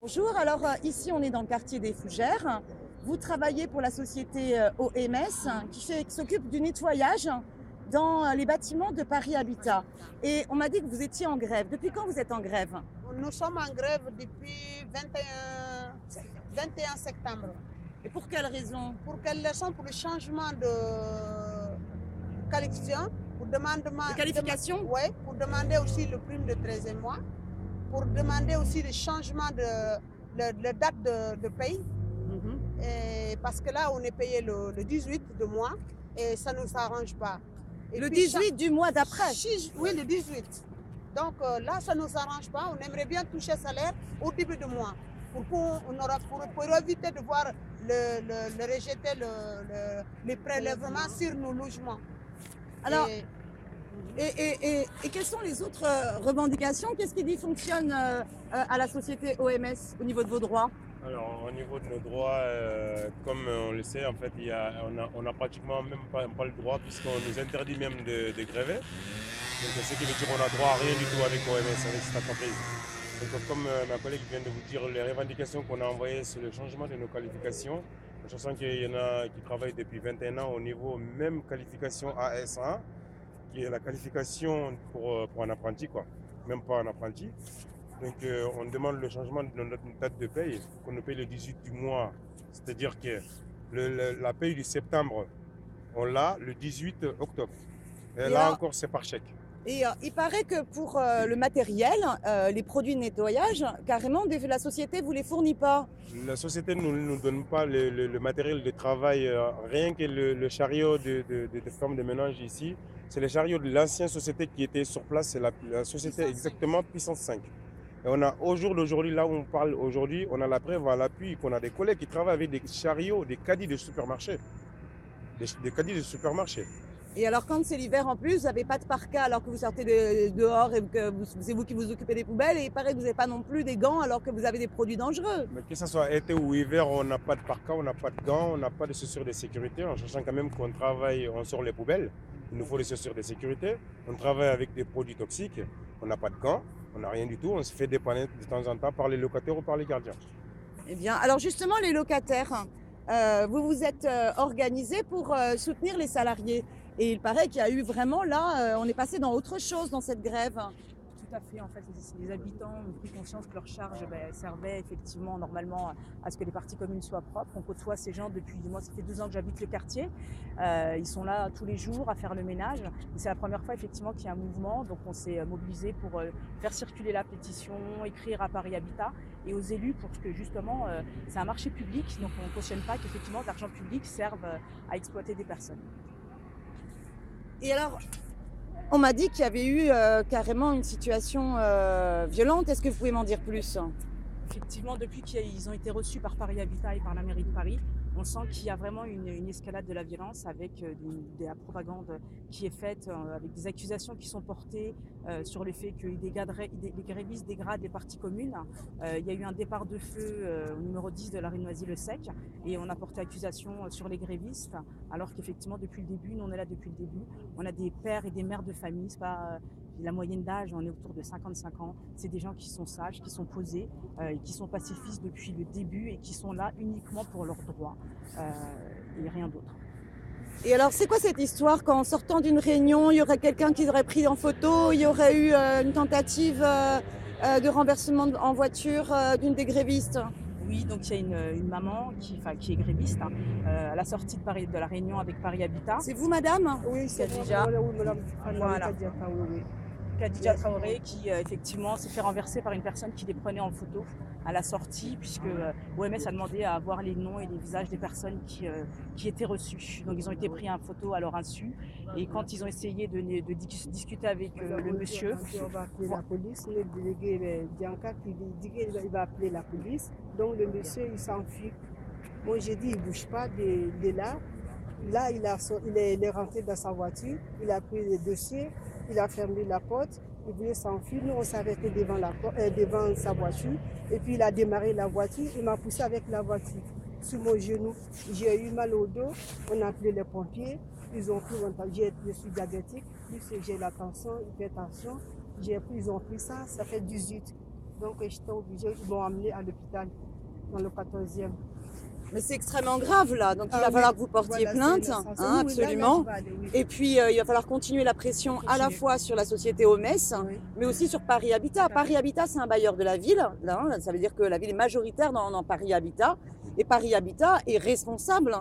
Bonjour, alors ici on est dans le quartier des Fougères. Vous travaillez pour la société OMS qui s'occupe du nettoyage dans les bâtiments de Paris Habitat. Et on m'a dit que vous étiez en grève. Depuis quand vous êtes en grève? Nous sommes en grève depuis 21 septembre. Et pour quelle raison? Pour quelle raison? Pour le changement de qualification, pour De qualification? ouais, pour demander aussi le prime de 13e mois, pour demander aussi le changement de date de paye. Et parce que là, on est payé le 18 de mois et ça ne nous arrange pas. Et Le puis, 18 du mois d'après? Oui, le 18. Donc là, ça ne nous arrange pas. On aimerait bien toucher salaire au début de mois pour éviter de voir rejeter les prélèvements sur nos logements. Alors, Et et quelles sont les autres revendications? Qu'est-ce qui dysfonctionne à la société OMS au niveau de vos droits? Alors, au niveau de nos droits, comme on le sait, en fait, on a pratiquement même pas le droit puisqu'on nous interdit même de gréver. Donc, ce qui veut dire qu'on n'a droit à rien du tout avec OMS, avec cette entreprise. Donc, comme ma collègue vient de vous dire, les revendications qu'on a envoyées sur le changement de nos qualifications, sachant qu'il y en a qui travaillent depuis 21 ans au niveau même qualification AS1, qui est la qualification pour un apprenti, quoi. Même pas un apprenti. Donc on demande le changement de notre date de paye, qu'on nous paye le 18 du mois. C'est-à-dire que la paye du septembre, on l'a le 18 octobre. Et là alors, encore, c'est par chèque. Et il paraît que pour le matériel, les produits de nettoyage, carrément, la société ne vous les fournit pas. La société ne nous donne pas le matériel de travail, rien que le chariot de femmes de ménage ici. C'est le chariot de l'ancienne société qui était sur place, c'est la société exactement puissance 5. Et on a au jour d'aujourd'hui, là où on parle aujourd'hui, on a la preuve à l'appui qu'on a des collègues qui travaillent avec des chariots, des caddies de supermarché. Des caddies de supermarché. Et alors, quand c'est l'hiver en plus, vous n'avez pas de parka alors que vous sortez dehors et que c'est vous qui vous occupez des poubelles. Et il paraît que vous n'avez pas non plus des gants alors que vous avez des produits dangereux. Mais que ce soit été ou hiver, on n'a pas de parka, on n'a pas de gants, on n'a pas de chaussures de sécurité, en sachant quand même qu'on travaille, on sort les poubelles. Il nous faut des chaussures de sécurité. On travaille avec des produits toxiques. On n'a pas de gants, on n'a rien du tout. On se fait dépanner de temps en temps par les locataires ou par les gardiens. Eh bien, alors justement, les locataires, vous vous êtes organisés pour soutenir les salariés. Et il paraît qu'il y a eu vraiment là, on est passé dans autre chose dans cette grève. Tout à fait, en fait, les habitants ont pris conscience que leur charge servait effectivement normalement à ce que les parties communes soient propres. On côtoie ces gens depuis, moi ça fait 12 ans que j'habite le quartier, ils sont là tous les jours à faire le ménage. Et c'est la première fois effectivement qu'il y a un mouvement, donc on s'est mobilisé pour faire circuler la pétition, écrire à Paris Habitat et aux élus pour que justement c'est un marché public, donc on ne cautionne pas qu'effectivement l'argent public serve à exploiter des personnes. Et alors, on m'a dit qu'il y avait eu carrément une situation violente. Est-ce que vous pouvez m'en dire plus? Effectivement, depuis qu'ils ont été reçus par Paris Habitat et par la mairie de Paris, on sent qu'il y a vraiment une escalade de la violence avec de la propagande qui est faite, avec des accusations qui sont portées sur le fait que les grévistes dégradent les parties communes. Il y a eu un départ de feu au numéro 10 de la rue Noisy-le-Sec et on a porté accusation sur les grévistes, alors qu'effectivement, depuis le début, nous on est là depuis le début, on a des pères et des mères de famille, c'est pas... La moyenne d'âge, on est autour de 55 ans. C'est des gens qui sont sages, qui sont posés, et qui sont pacifistes depuis le début et qui sont là uniquement pour leurs droits et rien d'autre. Et alors, c'est quoi cette histoire qu'en sortant d'une réunion, il y aurait quelqu'un qui aurait pris en photo, il y aurait eu une tentative de renversement en voiture d'une des grévistes? Oui, donc il y a une maman qui est gréviste à la sortie de la réunion avec Paris Habitat. C'est vous, madame? oui, c'est Khadija. Voilà. Oui. Khadija Traoré qui effectivement s'est fait renverser par une personne qui les prenait en photo à la sortie puisque OMS a demandé à avoir les noms et les visages des personnes qui étaient reçues. Donc ils ont été pris en photo à leur insu et quand ils ont essayé de discuter avec le monsieur... On va appeler la police, le délégué Dianka qui dit qu'il va appeler la police. Donc le monsieur il s'enfuit. Moi j'ai dit il ne bouge pas de là. Là il est rentré dans sa voiture, il a pris le dossier, il a fermé la porte, il voulait s'enfuir. Nous on s'est arrêté devant sa voiture et puis il a démarré la voiture, il m'a poussé avec la voiture sur mon genou. J'ai eu mal au dos, on a appelé les pompiers, ils ont pris, je suis diabétique, plus j'ai la tension, hypertension, ils ont pris ça, ça fait 18. Donc j'étais obligée, ils m'ont amené à l'hôpital, dans le 14e. Mais c'est extrêmement grave là, donc il va oui. falloir que vous portiez Voilà, plainte, c'est l'essentiel. hein, Oui, là, absolument. je vais aller, oui. Et puis il va falloir continuer la pression à la fois sur la société OMS, Oui. mais aussi sur Paris Habitat. Paris Habitat, c'est un bailleur de la ville, là, hein, ça veut dire que la ville est majoritaire dans Paris Habitat, et Paris Habitat est responsable,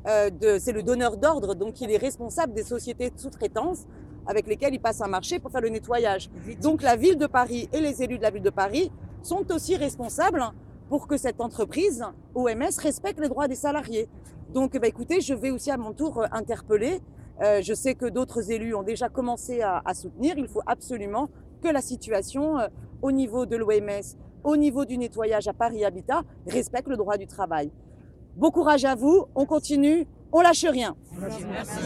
c'est le donneur d'ordre, donc il est responsable des sociétés de sous-traitance avec lesquelles il passe un marché pour faire le nettoyage. Donc la ville de Paris et les élus de la ville de Paris sont aussi responsables pour que cette entreprise, OMS, respecte les droits des salariés. Donc écoutez, je vais aussi à mon tour interpeller. Je sais que d'autres élus ont déjà commencé à soutenir. Il faut absolument que la situation au niveau de l'OMS, au niveau du nettoyage à Paris Habitat, respecte le droit du travail. Bon courage à vous, on continue, on lâche rien. Merci.